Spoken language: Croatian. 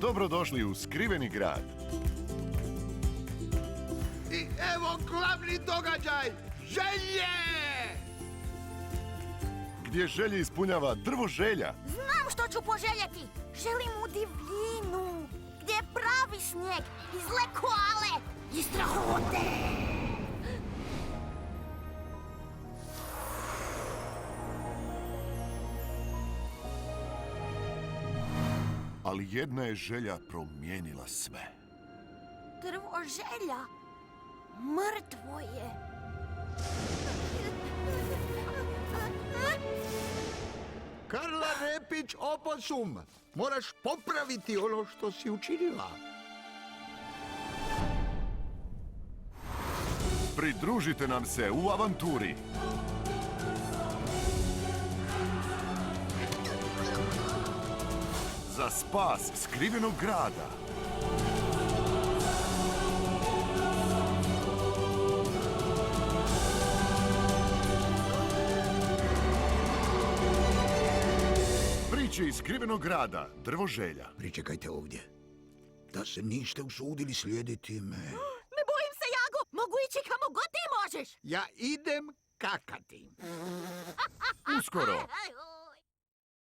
Dobrodošli u skriveni grad. I evo glavni događaj, želje! Gdje želje ispunjava drvo želja. Znam što ću poželjeti. Želim u divljinu, gdje je pravi snijeg i zle koale i strahote. Ali jedna je želja promijenila sve. Drvo želja mrtvo je. Karla Repić Oposum, moraš popraviti ono što si učinila. Pridružite nam se u avanturi. Za spas skrivenog grada. Priče iz skrivenog grada, drvo želja. Pričekajte ovdje. Da se niste usudili slijediti me. Ne bojim se, Jago. Mogu ići kamo god ti možeš. Ja idem kakati. Uskoro.